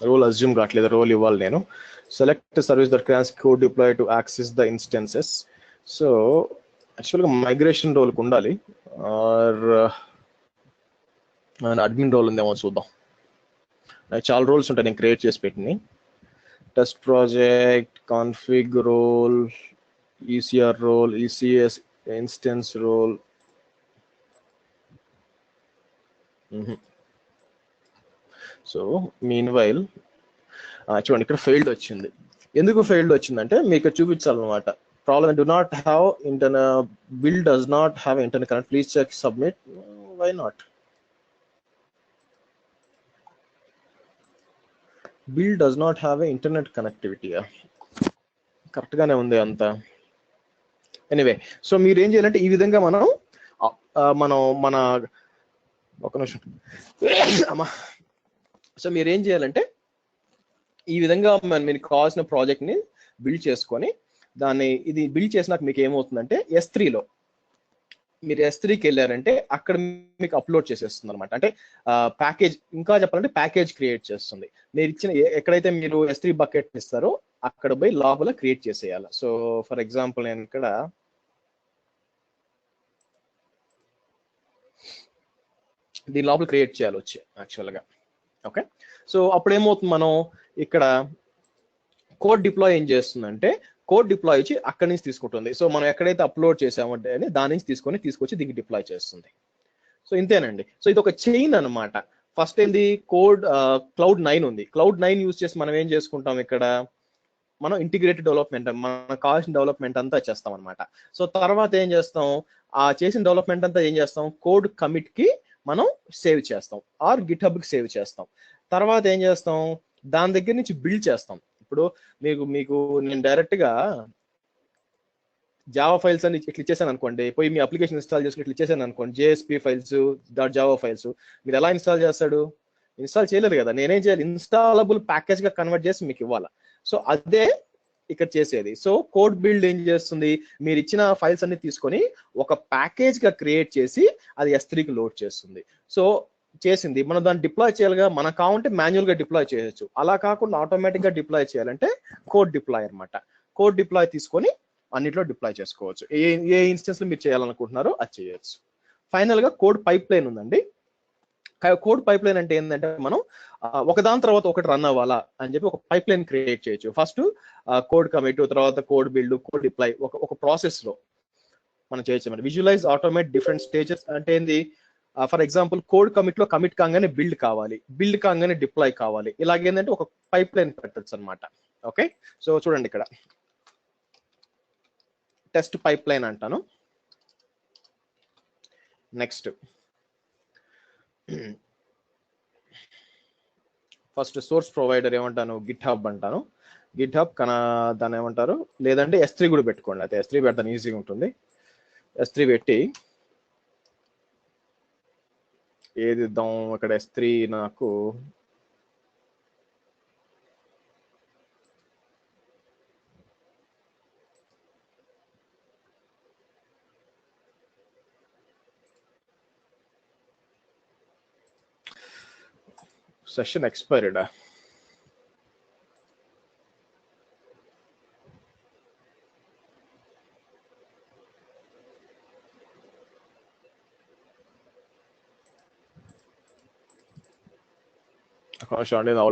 role assume కావట్లేదు, రోల్ ఇవ్వాలి నేను. Select service that cans code deploy to access the instances. So యాక్చువల్గా మైగ్రేషన్ రోల్కి ఉండాలి, ఆర్ అడ్మిన్ రోల్ ఉందేమో చూద్దాం. నాకు చాలా రోల్స్ ఉంటాయి నేను క్రియేట్ చేసి పెట్టినాయి. Test project, config role, ECR role, ECS instance role. So meanwhile చూడండి ఇక్కడ ఫెయిల్డ్ వచ్చింది. ఎందుకు ఫెయిల్డ్ వచ్చిందంటే మీకు చూపించాలన్నమాట. Problem do not have internal build does not have internal connect, please check submit. Why not? Build does not have a internet connectivity. Correct గానే ఉంది అంతా. ఎనీవే, సో మీరు ఏం చేయాలంటే ఈ విధంగా మనం మన ఒక నిమిషం అమ్మా. సో మీరు ఏం చేయాలంటే ఈ విధంగా మీకు కావాల్సిన ప్రాజెక్ట్ ని బిల్డ్ చేసుకొని దాన్ని ఇది బిల్డ్ చేసినాక మీకు ఏమవుతుందంటే S3లో మీరు S3కి వెళ్ళారంటే అక్కడ మీకు అప్లోడ్ చేసేస్తుంది అనమాట. అంటే ప్యాకేజ్, ఇంకా చెప్పాలంటే ప్యాకేజ్ క్రియేట్ చేస్తుంది. మీరు ఇచ్చిన ఎక్కడైతే మీరు S3 బకెట్ ఇస్తారో అక్కడ పోయి లోపల క్రియేట్ చేసేయాలి. సో ఫర్ ఎగ్జాంపుల్ నేను ఇక్కడ దీని లోపల క్రియేట్ చేయాలి వచ్చి యాక్చువల్గా. ఓకే, సో అప్పుడు ఏమవుతుంది, మనం ఇక్కడ కోడ్ డిప్లాయ్ ఏం చేస్తుందంటే కోడ్ డిప్లాయ్ వచ్చి అక్కడి నుంచి తీసుకుంటుంది. సో మనం ఎక్కడైతే అప్లోడ్ చేసామంటే అని దాని నుంచి తీసుకొచ్చి దీనికి డిప్లాయ్ చేస్తుంది. సో ఇంతేనండి. సో ఇది ఒక చైన్ అనమాట. ఫస్ట్ ఏంది, Cloud9 ఉంది. Cloud9 యూజ్ చేసి మనం ఏం చేసుకుంటాం, ఇక్కడ మనం ఇంటిగ్రేటెడ్ డెవలప్మెంట్, మనకు కావాల్సిన డెవలప్మెంట్ అంతా చేస్తాం అనమాట. సో తర్వాత ఏం చేస్తాం, ఆ చేసిన డెవలప్మెంట్ అంతా ఏం చేస్తాం, కోడ్ కమిట్ కి మనం సేవ్ చేస్తాం ఆర్ గిట్హబ్ కి సేవ్ చేస్తాం. తర్వాత ఏం చేస్తాం, దాని దగ్గర నుంచి బిల్డ్ చేస్తాం. ఇప్పుడు మీకు నేను డైరెక్ట్ గా జావా ఫైల్స్ అని ఇట్లా ఇచ్చేసాను అనుకోండి, పోయి మీ అప్లికేషన్ ఇన్స్టాల్ చేసుకుని ఇట్లా ఇచ్చేసాను అనుకోండి, జేఎస్పీ ఫైల్స్ .java ఫైల్స్, మీరు ఎలా ఇన్స్టాల్ చేస్తాడు, ఇన్స్టాల్ చేయలేరు కదా. నేనేం చేయాలి, ఇన్స్టాలబుల్ ప్యాకేజ్ గా కన్వర్ట్ చేసి మీకు ఇవ్వాలి. సో అదే ఇక్కడ చేసేది. సో కోడ్ బిల్డ్ ఏం చేస్తుంది, మీరు ఇచ్చిన ఫైల్స్ అన్ని తీసుకొని ఒక ప్యాకేజ్ గా క్రియేట్ చేసి అది S3కి లోడ్ చేస్తుంది. సో చేసింది, మనం దాన్ని డిప్లాయ్ చేయాలిగా, మనకు కావాలంటే మాన్యువల్ గా డిప్లాయ్ చేయొచ్చు, అలా కాకుండా ఆటోమేటిక్ గా డిప్లాయ్ చేయాలంటే కోడ్ డిప్లాయ్ అనమాట. కోడ్ డిప్లాయ్ తీసుకొని అన్నిట్లో డిప్లాయ్ చేసుకోవచ్చు. ఏ ఇన్స్టెన్స్ లో మీరు చేయాలనుకుంటున్నారో అది చేయొచ్చు. ఫైనల్ గా కోడ్ పైప్ లైన్ ఉందండి. కోడ్ పైప్ లైన్ అంటే ఏంటంటే, మనం ఒకదాని తర్వాత ఒకటి రన్ అవ్వాలా అని చెప్పి ఒక పైప్ లైన్ క్రియేట్ చేయొచ్చు. ఫస్ట్ కోడ్ కమిట్, తర్వాత కోడ్ బిల్డ్, కోడ్ డిప్లాయ్, ఒక ప్రాసెస్ లో మనం చేయొచ్చు అన్నమాట. విజువలైజ్ ఆటోమేట్ డిఫరెంట్ స్టేజెస్ అంటే ఏంది, ఫర్ ఎగ్జాంపుల్ కోడ్ కమిట్ లో కమిట్ కాగానే బిల్డ్ కావాలి, బిల్డ్ కాగానే డిప్లాయ్ కావాలి, ఇలాగేంటంటే ఒక పైప్ లైన్ పెట్టచ్చు అనమాట. ఓకే, సో చూడండి ఇక్కడ టెస్ట్ పైప్ లైన్ అంటాను. నెక్స్ట్ ఫస్ట్ సోర్స్ ప్రొవైడర్ ఏమంటాను, గిట్హబ్ అంటాను. గిట్హబ్ దాన్ని ఏమంటారు, లేదంటే S3 కూడా పెట్టుకోండి, అయితే S3 పెడతాను, ఈజీగా ఉంటుంది. S3 పెట్టి ఏది ఇద్దాం ఇక్కడ, S3 నాకు సెషన్ ఎక్స్పైర్డ్.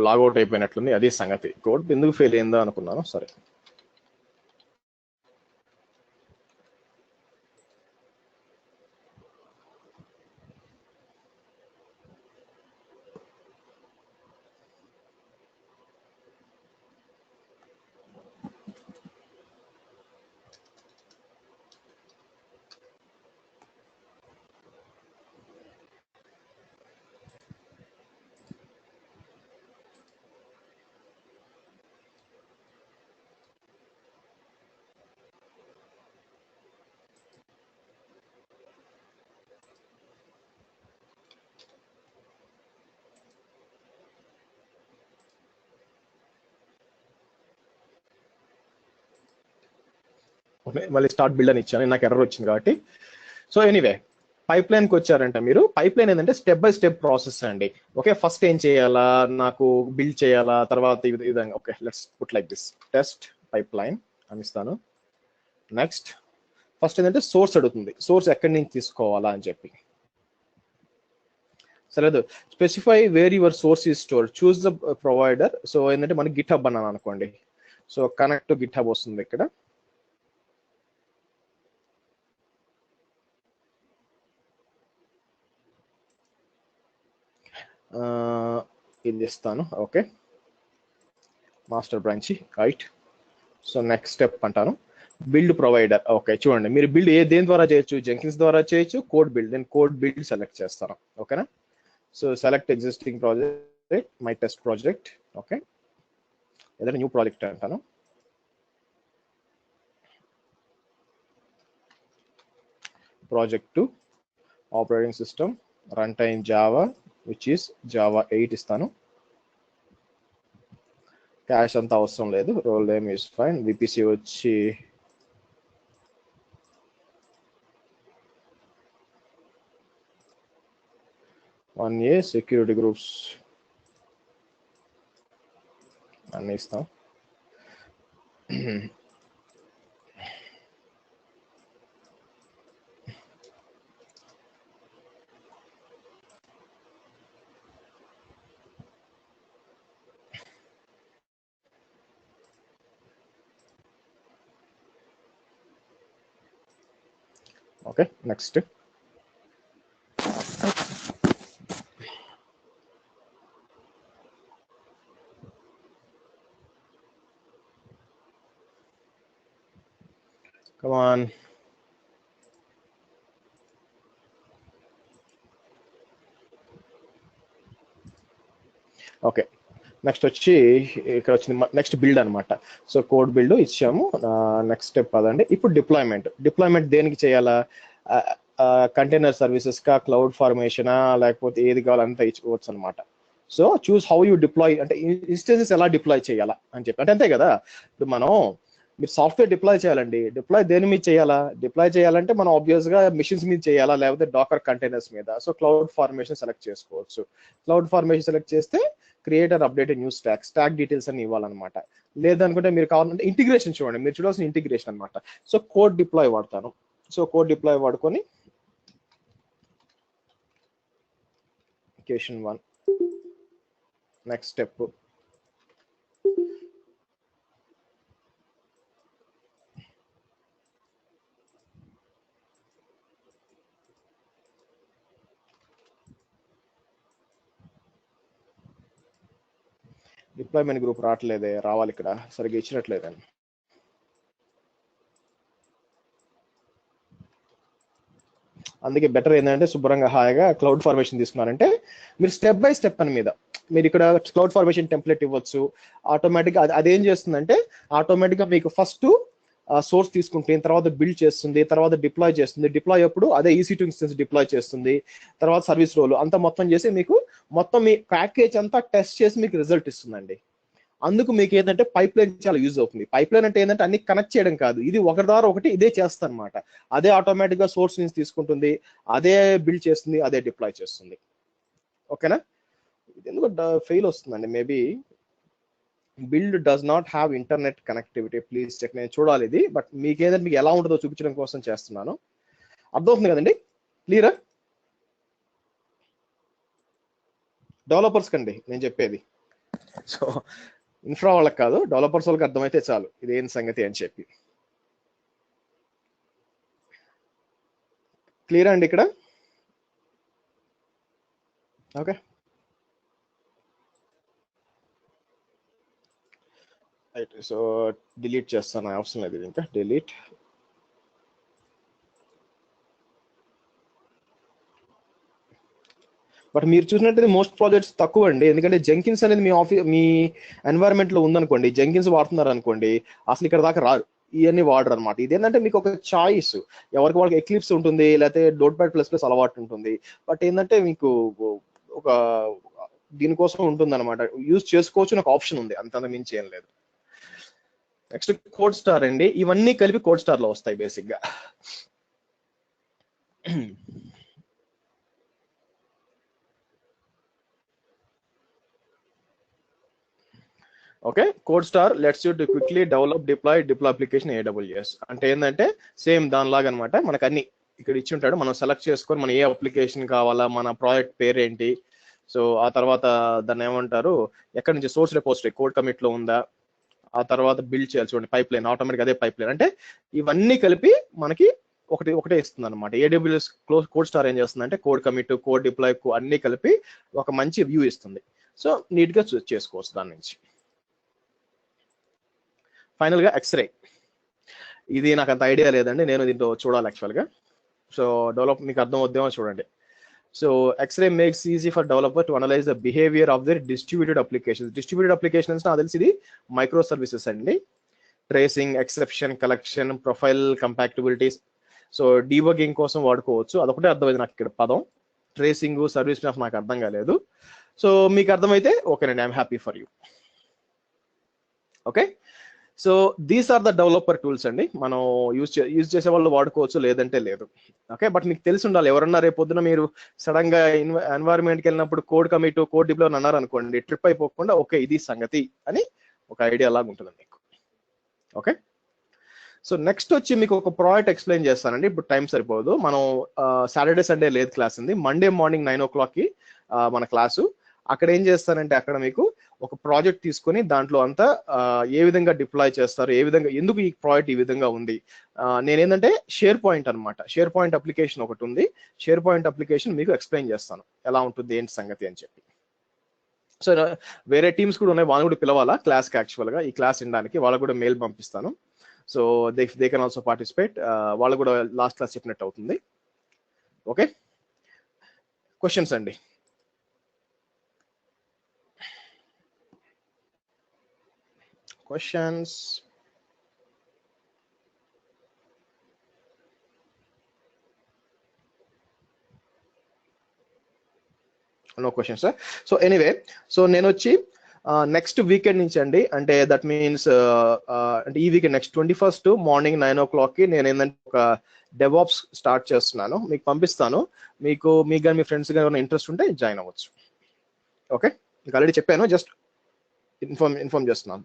లాగౌట్ అయిపోయినట్లుంది, అదే సంగతి. కోడ్ ఎందుకు ఫెయిల్ అయిందో అనుకున్నాను. సరే, మళ్ళీ స్టార్ట్ బిల్డ్ అని ఇచ్చాను, నాకు ఎర్రర్ వచ్చింది కాబట్టి. సో ఎనీవే, పైప్ లైన్ కి వచ్చారంటే మీరు, పైప్ లైన్ ఏంటంటే స్టెప్ బై స్టెప్ ప్రాసెస్ అండి. ఓకే, ఫస్ట్ ఏం చేయాలా, నాకు బిల్డ్ చేయాలా, తర్వాత ఈ విధంగా. Okay, let's put like this, test pipeline అని ఇస్తాను. నెక్స్ట్ ఫస్ట్ ఏంటంటే సోర్స్ అడుగుతుంది, సోర్స్ ఎక్కడి నుంచి తీసుకోవాలా అని చెప్పి. సరేదు, specify where your source is stored, choose the provider. So ఏంటంటే మనకి గిట్హబ్ అన్నాను అనుకోండి, సో కనెక్ట్ టు గిట్హబ్ వస్తుంది ఇక్కడ. ఇది ఇస్తాను. Okay, master branch right. So next step అంటాను బిల్డ్ ప్రొవైడర్. ఓకే, చూడండి, మీరు బిల్డ్ దేని ద్వారా చేయొచ్చు, జెంకిన్స్ ద్వారా చేయొచ్చు, కోడ్ బిల్డ్. నేను కోడ్ బిల్డ్ సెలెక్ట్ చేస్తాను. ఓకేనా, so select existing project, my test project. Okay, ఏదైనా న్యూ ప్రాజెక్ట్ అంటాను. Project operating system run time Java, which is Java 8 ఇస్తాను. క్యాష్ అంతా అవసరం లేదు, role name is fine. VPC వచ్చి వన్ ఏ, సెక్యూరిటీ గ్రూప్స్ అన్నీ ఇస్తాం. Okay, next. Come on. Okay, next వచ్చి ఇక్కడ వచ్చింది నెక్స్ట్ బిల్డ్ అనమాట. సో కోడ్ బిల్డ్ ఇచ్చాము. నెక్స్ట్ స్టెప్ అదండి. ఇప్పుడు డిప్లాయ్మెంట్ దేనికి చేయాలా? కంటైనర్ సర్వీసెస్ కా, క్లౌడ్ ఫార్మేషనా, లేకపోతే ఏది కావాలంతా ఇచ్చుకోవచ్చు అనమాట. So choose how you deploy, అంటే ఇన్స్టెన్సెస్ ఎలా డిప్లాయ్ చేయాలా అని చెప్పి. అంటే అంతే కదా, ఇప్పుడు మనం మీరు సాఫ్ట్వేర్ డిప్లాయ్ చేయాలండి. డిప్లాయ్ దేని మీద చేయాలా? డిప్లాయ్ చేయాలంటే మనం ఆబ్వియస్ గా మిషన్స్ మీద చేయాలా, లేకపోతే డాకర్ కంటైనర్స్ మీద. సో క్లౌడ్ ఫార్మేషన్ సెలెక్ట్ చేసుకోవచ్చు. క్లౌడ్ ఫార్మేషన్ సెలెక్ట్ చేస్తే create and update new stock details అని ఇవ్వాలన్నమాట. లేదనుకుంటే మీరు కావాలంటే ఇంటిగ్రేషన్ చూడండి, మీరు చూడాల్సిన ఇంటిగ్రేషన్ అనమాట. సో కోడ్ డిప్లాయ్ వాడతాను. సో కోడ్ డిప్లాయ్ వాడుకొని కేషన్ 1 నెక్స్ట్ స్టెప్. డిప్లాయ్మెంట్ గ్రూప్ రావట్లేదే, రావాలి ఇక్కడ, సరిగ్గా ఇచ్చినట్లేదని. అందుకే బెటర్ ఏంటంటే శుభ్రంగా హాయిగా క్లౌడ్ ఫార్మేషన్ తీసుకున్నారంటే మీరు స్టెప్ బై స్టెప్ అని మీద మీరు ఇక్కడ క్లౌడ్ ఫార్మేషన్ టెంప్లెట్ ఇవ్వచ్చు. ఆటోమేటిక్గా అదేం చేస్తుందంటే ఆటోమేటిక్గా మీకు ఫస్ట్ సోర్స్ తీసుకుంటే తర్వాత బిల్డ్ చేస్తుంది, తర్వాత డిప్లాయ్ చేస్తుంది. డిప్లాయ్ అప్పుడు అదే EC2 ఇన్స్టెన్స్ డిప్లాయ్ చేస్తుంది, తర్వాత సర్వీస్ రోల్ అంతా మొత్తం చేసి మీకు మొత్తం మీ ప్యాకేజ్ అంతా టెస్ట్ చేసి మీకు రిజల్ట్ ఇస్తుందండి. అందుకు మీకు ఏంటంటే పైప్ లైన్ చాలా యూజ్ అవుతుంది. పైప్ లైన్ అంటే ఏంటంటే అన్ని కనెక్ట్ చేయడం కాదు, ఇది ఒకటి ద్వారా ఒకటి ఇదే చేస్తుంది అనమాట. అదే ఆటోమేటిక్ గా సోర్స్ నుంచి తీసుకుంటుంది, అదే బిల్డ్ చేస్తుంది, అదే డిప్లాయ్ చేస్తుంది. ఓకేనా? ఇది ఎందుకు ఫెయిల్ వస్తుందండి? Maybe build does not have internet connectivity, please check. నేను చూడాలి ఇది, బట్ మీకు ఏదంటే మీకు ఎలా ఉంటుందో చూపించడం కోసం చేస్తున్నాను. అర్థమవుతుంది కదండి? క్లియరా? డెవలపర్స్ కండి నేను చెప్పేది. సో ఇన్ఫ్రా వాళ్ళకి కాదు, డెవలపర్స్ వాళ్ళకి అర్థమైతే చాలు ఇదేం సంగతి అని చెప్పి. క్లియర్ అండి ఇక్కడ? Okay, right. సో డిలీట్ చేస్తాను, అవసరం లేదు ఇది ఇంకా. డిలీట్. బట్ మీరు చూసినట్టు మోస్ట్ ప్రాజెక్ట్స్ తక్కువ అండి, ఎందుకంటే జెంకిన్స్ అనేది మీ ఎన్వైరన్మెంట్ లో ఉందనుకోండి, జెంకిన్స్ వాడుతున్నారు అనుకోండి, అసలు ఇక్కడ దాకా రారు, ఇవన్నీ వాడరు అనమాట. ఇదేంటంటే మీకు ఒక చాయిస్, ఎవరికి వాళ్ళకి ఎక్లిప్స్ ఉంటుంది, లేకపోతే .NET++ అలవాటు ఉంటుంది. బట్ ఏంటంటే మీకు ఒక దీనికోసం ఉంటుంది అనమాట, యూజ్ చేసుకోవచ్చు, నాకు ఆప్షన్ ఉంది, అంత మించి ఏం లేదు. నెక్స్ట్ కోడ్ స్టార్ అండి. ఇవన్నీ కలిపి కోడ్ స్టార్ లో వస్తాయి బేసిక్ గా. Okay, code star let's you to quickly develop deploy application AWS. అంటే ఏంటంటే సేమ్ దానిలాగా అనమాట. మనకు అన్ని ఇక్కడ ఇచ్చి ఉంటాడు, మనం సెలెక్ట్ చేసుకొని మన ఏ అప్లికేషన్ కావాలా, మన ప్రాజెక్ట్ పేరు ఏంటి, సో ఆ తర్వాత దాన్ని ఏమంటారు, ఎక్కడి నుంచి సోర్స్ రిపోజిటరీ కోడ్ కమిట్ లో ఉందా, ఆ తర్వాత బిల్డ్ చేయాలి చూడండి పైప్ లైన్, ఆటోమేటిక్ అదే పైప్ లైన్. అంటే ఇవన్నీ కలిపి మనకి ఒకటే ఇస్తుంది అనమాట. AWS కోడ్ స్టార్ ఏం చేస్తుంది అంటే కోడ్ కమిట్, కోడ్ డిప్లాయ్ అన్ని కలిపి ఒక మంచి వ్యూ ఇస్తుంది. సో నీట్ గా చేసుకోవచ్చు దాని నుంచి. ఫైనల్ గా ఎక్స్రే, ఇది నాకు అంత ఐడియా లేదండి, నేను దీంట్లో చూడాలి యాక్చువల్ గా. సో డెవలప్ మీకు అర్థం అవుద్దేమో చూడండి. So X-Ray makes easy for developer to analyse the behaviour of their distributed applications. Distributed applications నాకు తెలిసి ఇది మైక్రో సర్వీసెస్ అండి. Tracing, exception, collection, profile compatibilities. So debugging కోసం వాడుకోవచ్చు, అదొకటే అర్థమైంది నాకు ఇక్కడ పదం. ట్రేసింగ్, సర్వీస్ నాకు అర్థం కాలేదు. సో మీకు అర్థమైతే ఓకేనండి, I'm happy for you. Okay, so these are the developer tools అండి. మనం యూజ్ చేసే వాళ్ళు వాడుకోవచ్చు, లేదంటే లేదు. ఓకే, బట్ మీకు తెలిసి ఉండాలి, ఎవరన్నా రేపు పొద్దున మీరు సడన్ గా ఎన్వైరన్మెంట్కి వెళ్ళినప్పుడు కోడ్ కమిట్, కోడ్ డిప్లో అన్నారు అనుకోండి, ట్రిప్ అయిపోకుండా ఓకే ఇది సంగతి అని ఒక ఐడియా లాగా ఉంటుంది మీకు. ఓకే, సో నెక్స్ట్ వచ్చి మీకు ఒక ప్రాజెక్ట్ ఎక్స్ప్లెయిన్ చేస్తానండి. ఇప్పుడు టైం సరిపోదు, మనం సాటర్డే సండే లేదు క్లాస్ ఉంది. మండే మార్నింగ్ 9 o'clock మన క్లాసు. అక్కడ ఏం చేస్తానంటే అక్కడ మీకు ఒక ప్రాజెక్ట్ తీసుకొని దాంట్లో అంతా ఏ విధంగా డిప్లాయ్ చేస్తారు, ఏ విధంగా ఎందుకు ఈ ప్రాజెక్ట్ ఈ విధంగా ఉంది. నేనేంటంటే షేర్ పాయింట్ అనమాట, షేర్ పాయింట్ అప్లికేషన్ ఒకటి ఉంది, షేర్ పాయింట్ అప్లికేషన్ మీకు ఎక్స్ప్లెయిన్ చేస్తాను ఎలా ఉంటుంది ఏంటి సంగతి అని చెప్పి. సో వేరే టీమ్స్ కూడా ఉన్నాయి, వాళ్ళు కూడా పిలవాలా క్లాస్కి, యాక్చువల్గా ఈ క్లాస్ వినడానికి వాళ్ళకు కూడా మెయిల్ పంపిస్తాను. So they can also participate, వాళ్ళు కూడా లాస్ట్ క్లాస్ చెప్పినట్టు అవుతుంది. ఓకే, క్వశ్చన్స్ అండి. Questions? No questions, sir. So anyway, so నేను వచ్చి నెక్స్ట్ వీకెండ్ నుంచి అండి, అంటే దట్ మీన్స్ అంటే ఈ weekend next 21st morning 9 o'clock కి నేను ఏంటంటే ఒక డెవాప్స్ స్టార్ట్ చేస్తున్నాను, మీకు పంపిస్తాను. మీకు కానీ మీ ఫ్రెండ్స్ కానీ ఇంట్రెస్ట్ ఉంటే జాయిన్ అవ్వచ్చు. ఓకే, మీకు ఆల్రెడీ చెప్పాను, జస్ట్ ఇన్ఫార్మ్ చేస్తున్నాను.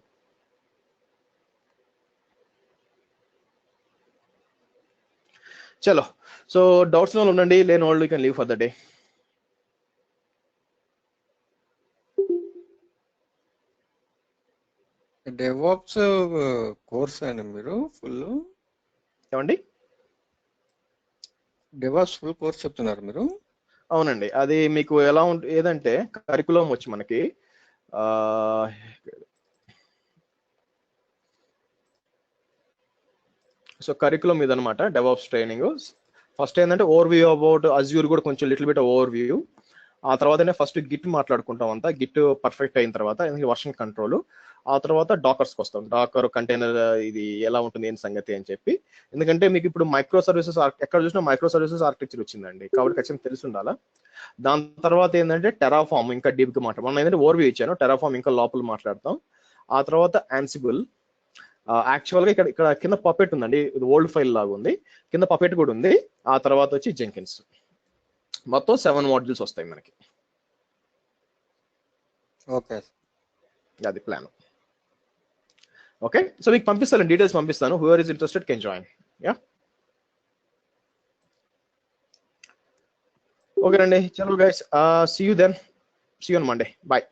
చలో, సో డౌట్స్ ఉండండి, లేని వాళ్ళు you can leave for the day. DevOps course అండి మీరు ఫుల్? ఏమండి, డెవాప్స్ ఫుల్ కోర్స్ చెప్తున్నారు మీరు? అవునండి, అది మీకు ఎలా ఉంటుంది ఏదంటే కరికులం వచ్చి మనకి సో కరికులం ఇదనమాట డెవాప్స్ ట్రైనింగ్. ఫస్ట్ ఏంటంటే ఓవర్ వ్యూ అబౌట్ అజ్యూర్, కూడా కొంచెం లిటిల్ బిట్ ఓవర్ వ్యూ. ఆ తర్వాతనే ఫస్ట్ గిట్ మాట్లాడుకుంటాం అంతా, గిట్ పర్ఫెక్ట్ అయిన తర్వాత వర్షన్ కంట్రోల్, ఆ తర్వాత డాకర్స్కి వస్తాం, డాకర్ కంటైనర్ ఇది ఎలా ఉంటుంది ఏం సంగతి అని చెప్పి. ఎందుకంటే మీకు ఇప్పుడు మైక్రో సర్వీసెస్ ఎక్కడ చూసినా మైక్రో సర్వీసెస్ ఆర్కిటెక్చర్ వచ్చిందండి, కాబట్టి ఖచ్చితంగా తెలిసి ఉండాలా. దాని తర్వాత ఏంటంటే టెరాఫామ్ ఇంకా డీప్గా మాట్లాడతాం. మనం ఏంటంటే ఓవర్ వ్యూ ఇచ్చాను, టెరాఫామ్ ఇంకా లోపల మాట్లాడతాం. ఆ తర్వాత యాన్సిబుల్, యాక్చువల్గా ఇక్కడ కింద పపెట్ ఉందండి, ఇది ఓల్డ్ ఫైల్ లాగా ఉంది, కింద పపెట్ కూడా ఉంది. ఆ తర్వాత వచ్చి జెంకిన్స్, మొత్తం 7 మాడ్యూల్స్ వస్తాయి మనకి. ఓకే, అది ప్లాన్. ఓకే, సో మీకు పంపిస్తాను, డీటెయిల్స్ పంపిస్తాను. Whoever is interested can join. Yeah, okay అండి, చలో guys, see you then, see you on Monday, bye.